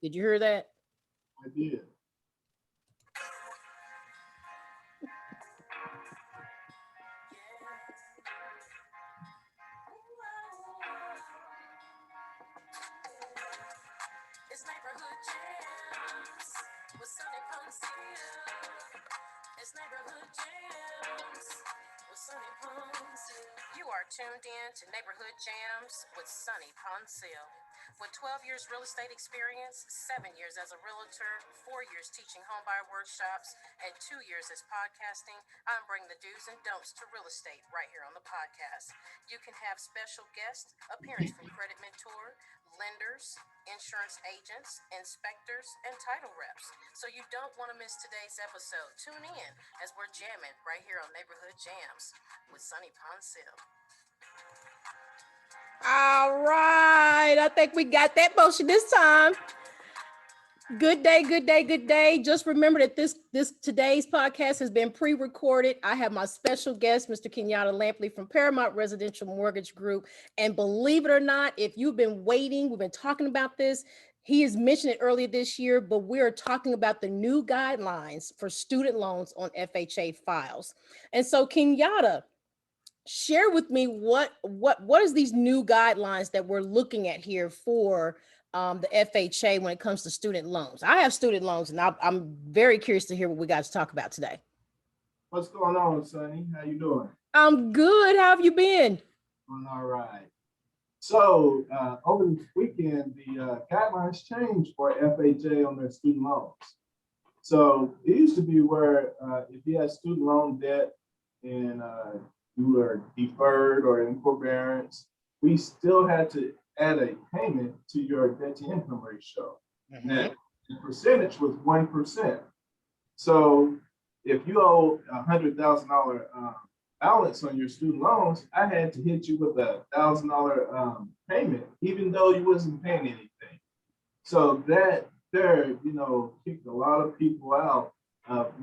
Did you hear that? I did. It's neighborhood jams with Sunni Pouncil. It's neighborhood jams with Sunni Pouncil. You are tuned in to Neighborhood Jams with Sunni Pouncil. With 12 years real estate experience, 7 years as a realtor, 4 years teaching homebuyer workshops, and 2 years as podcasting, I'm bringing the do's and don'ts to real estate right here on the podcast. You can have special guest appearance from credit mentor, lenders, insurance agents, inspectors, and title reps. So you don't want to miss today's episode. Tune in as we're jamming right here on Neighborhood Jams with Sunni Pouncil. All right. I think we got that motion this time. Good day, good day, good day. Just remember that today's podcast has been pre-recorded. I have my special guest, Mr. Kenyatta Lampley from Paramount Residential Mortgage Group. And believe it or not, if you've been waiting, we've been talking about this. He has mentioned it earlier this year, but we are talking about the new guidelines for student loans on FHA files. And so Kenyatta, share with me what is these new guidelines that we're looking at here for the FHA when it comes to student loans. I have student loans, and I'm very curious to hear what we got to talk about today. What's going on, Sunny? How you doing? I'm good. How have you been? Doing all right. So over the weekend, the guidelines changed for FHA on their student loans. So it used to be where if you had student loan debt and you were deferred or in forbearance, we still had to add a payment to your debt to income ratio. Mm-hmm. And the percentage was 1%. So if you owe $100,000 balance on your student loans, I had to hit you with $1,000 payment, even though you wasn't paying anything. So that there, kicked a lot of people out of,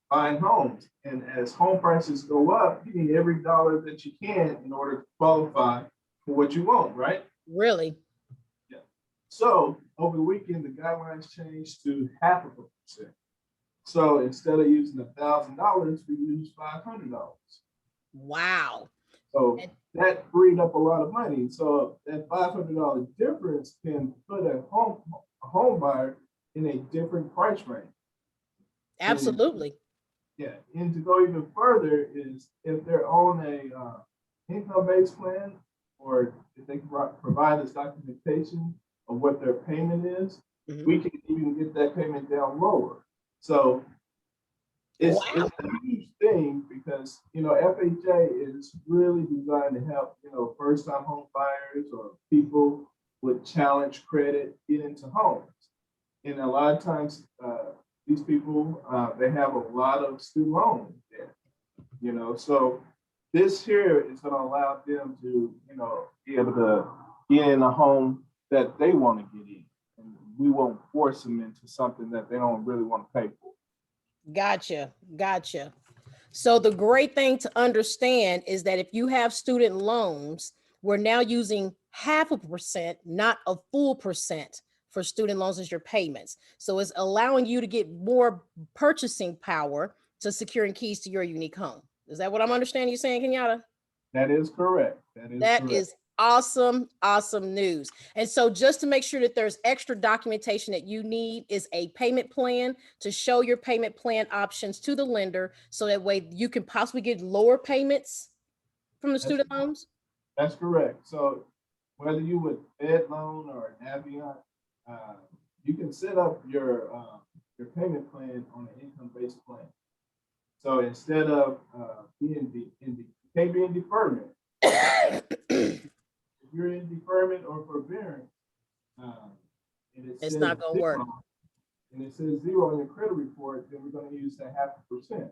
buying homes. And as home prices go up, you need every dollar that you can in order to qualify for what you want, right? Really? Yeah. So over the weekend, the guidelines changed to 0.5%. So instead of using $1,000, we use $500. Wow. So that freed up a lot of money. So that $500 difference can put a home buyer in a different price range. Absolutely. And to go even further is if they're on a income-based plan, or if they can provide us documentation of what their payment is, mm-hmm. we can even get that payment down lower. So it's a huge thing because, FHA is really designed to help, first-time home buyers or people with challenge credit get into homes. And a lot of times, these people, they have a lot of student loan debt, so this here is going to allow them to, be able to get in a home that they want to get in. And we won't force them into something that they don't really want to pay for. Gotcha. So the great thing to understand is that if you have student loans, we're now using 0.5%, not a full percent for student loans as your payments. So it's allowing you to get more purchasing power to securing keys to your unique home. Is that what I'm understanding you saying, Kenyatta? That is correct. That is awesome news. And so just to make sure that there's extra documentation that you need is a payment plan to show your payment plan options to the lender. So that way you can possibly get lower payments from the student loans. That's correct. So whether you with Fed loan or an Aviant, you can set up your payment plan on an income-based plan. So instead of being in deferment, if you're in deferment or forbearance, and it's not going to work. And it says 0 in your credit report, then we're going to use that 0.5%.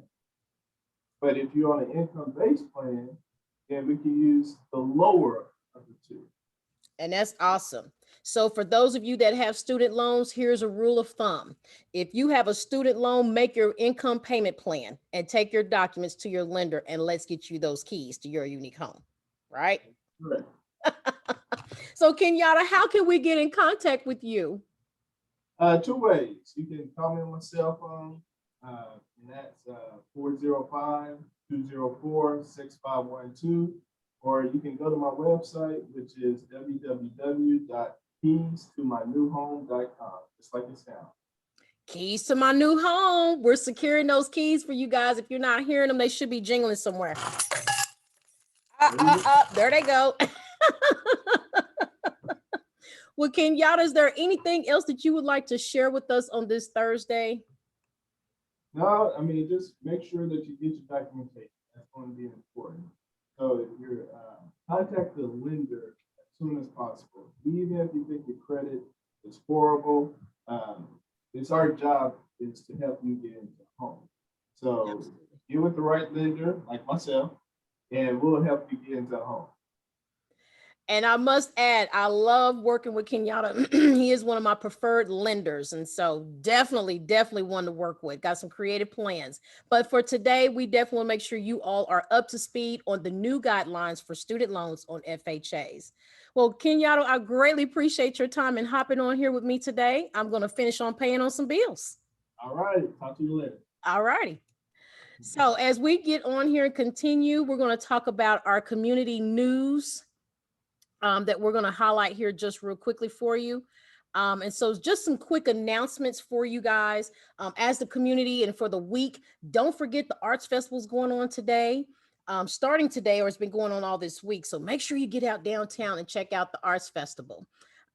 But if you're on an income-based plan, then we can use the lower of the two. And that's awesome. So for those of you that have student loans, here's a rule of thumb. If you have a student loan, make your income payment plan and take your documents to your lender, and let's get you those keys to your unique home, right? Right. So Kenyatta, how can we get in contact with you? Two ways. You can call me on my cell phone, and that's 405-204-6512, or you can go to my website, which is www.keystomynewhome.com, just like it sounds. Keys to my new home. We're securing those keys for you guys. If you're not hearing them, they should be jingling somewhere. There they go. Well, Kenyatta, is there anything else that you would like to share with us on this Thursday? No, I mean, just make sure that you get your documentation. That's going to be important. So if you're contact the lender as soon as possible, even if you think your credit is horrible. It's our job is to help you get into a home. So get with the right lender, like myself, and we'll help you get into a home. And I must add, I love working with Kenyatta. He is one of my preferred lenders. And so definitely one to work with. Got some creative plans. But for today, we definitely want to make sure you all are up to speed on the new guidelines for student loans on FHAs. Well, Kenyatta, I greatly appreciate your time and hopping on here with me today. I'm going to finish on paying on some bills. All right. Talk to you later. All righty. So as we get on here and continue, we're going to talk about our community news that we're going to highlight here just real quickly for you. And so just some quick announcements for you guys as the community and for the week. Don't forget the Arts Festival is going on today, starting today, or it's been going on all this week. So make sure you get out downtown and check out the Arts Festival.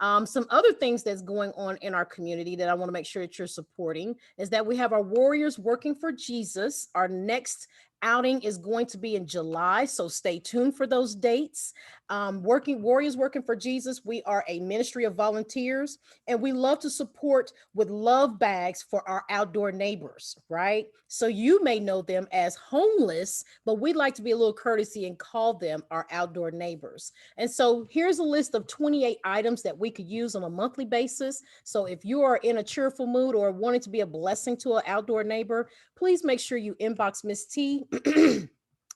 Some other things that's going on in our community that I want to make sure that you're supporting is that we have our Warriors Working for Jesus. Our next outing is going to be in July, so stay tuned for those dates. Warriors Working for Jesus, we are a ministry of volunteers, and we love to support with love bags for our outdoor neighbors, right? So you may know them as homeless, but we'd like to be a little courtesy and call them our outdoor neighbors. And so here's a list of 28 items that we could use on a monthly basis. So if you are in a cheerful mood or wanting to be a blessing to an outdoor neighbor, please make sure you inbox Miss T.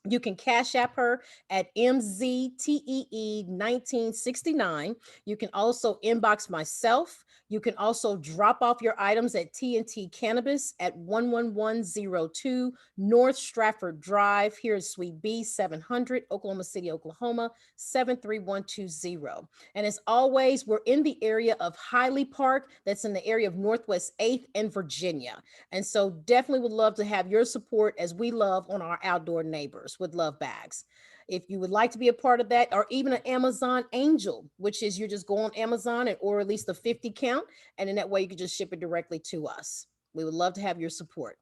You can Cash App her at MZTEE1969. You can also inbox myself. You can also drop off your items at T&T Cannabis at 11102 North Stratford Drive here in Suite B, 700, Oklahoma City, Oklahoma, 73120. And as always, we're in the area of Hiley Park. That's in the area of Northwest 8th and Virginia. And so definitely would love to have your support as we love on our outdoor neighbors with love bags. If you would like to be a part of that, or even an Amazon Angel, which is you just go on Amazon and order at least a 50 count, and in that way you can just ship it directly to us. We would love to have your support.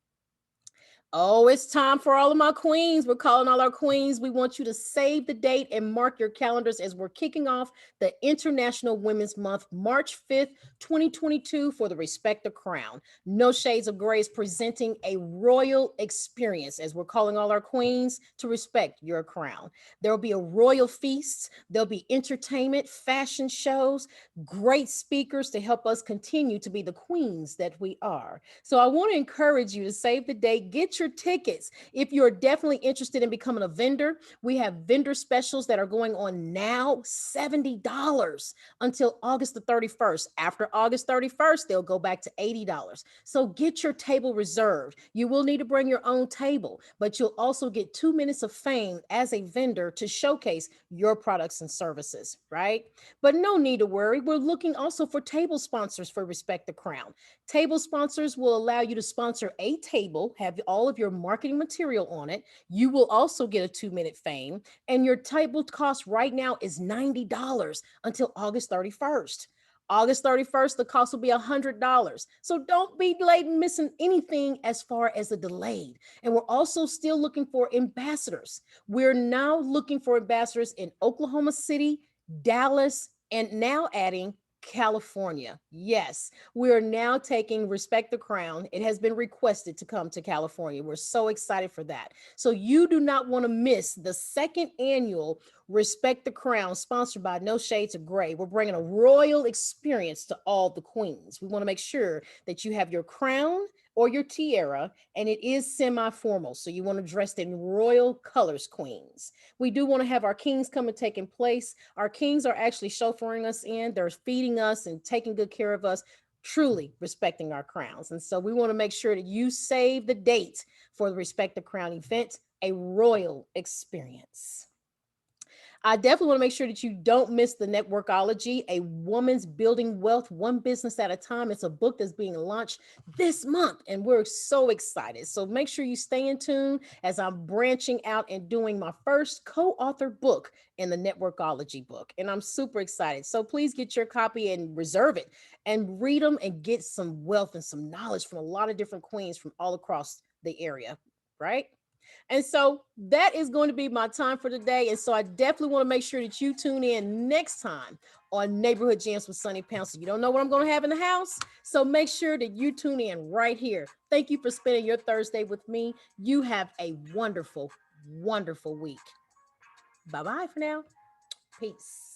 Oh, it's time for all of my queens. We're calling all our queens. We want you to save the date and mark your calendars as we're kicking off the International Women's Month, March 5th, 2022 for the Respect the Crown. No Shades of Grey is presenting a royal experience as we're calling all our queens to respect your crown. There will be a royal feast. There'll be entertainment, fashion shows, great speakers to help us continue to be the queens that we are. So I want to encourage you to save the date, get your tickets. If you're definitely interested in becoming a vendor, we have vendor specials that are going on now, $70 until August the 31st. After August 31st, they'll go back to $80. So get your table reserved. You will need to bring your own table, but you'll also get 2 minutes of fame as a vendor to showcase your products and services, right? But no need to worry. We're looking also for table sponsors for Respect the Crown. Table sponsors will allow you to sponsor a table, have all of your marketing material on it. You will also get a 2-minute fame, and your table cost right now is $90 until August 31st. August 31st, the cost will be $100. So don't be late and missing anything as far as the delayed. And we're also still looking for ambassadors. We're now looking for ambassadors in Oklahoma City, Dallas, and now adding California. Yes, we are now taking Respect the Crown. It has been requested to come to California. We're so excited for that. So you do not want to miss the second annual Respect the Crown, sponsored by No Shades of Grey. We're bringing a royal experience to all the queens. We want to make sure that you have your crown or your tiara, and it is semi-formal. So you want to dress in royal colors, queens. We do want to have our kings come and take in place. Our kings are actually chauffeuring us in. They're feeding us and taking good care of us truly respecting our crowns. And so we want to make sure that you save the date for the Respect the Crown event, a royal experience. I definitely want to make sure that you don't miss the Networkology, a woman's building wealth one business at a time. It's a book that's being launched this month, and we're so excited. So make sure you stay in tune as I'm branching out and doing my first co-author book in the Networkology book. And I'm super excited. So please get your copy and reserve it and read them and get some wealth and some knowledge from a lot of different queens from all across the area, right? And so that is going to be my time for today. And so I definitely want to make sure that you tune in next time on Neighborhood Gems with Sunni Pouncil. You don't know what I'm going to have in the house, so make sure that you tune in right here. Thank you for spending your Thursday with me. You have a wonderful, wonderful week. Bye-bye for now. Peace.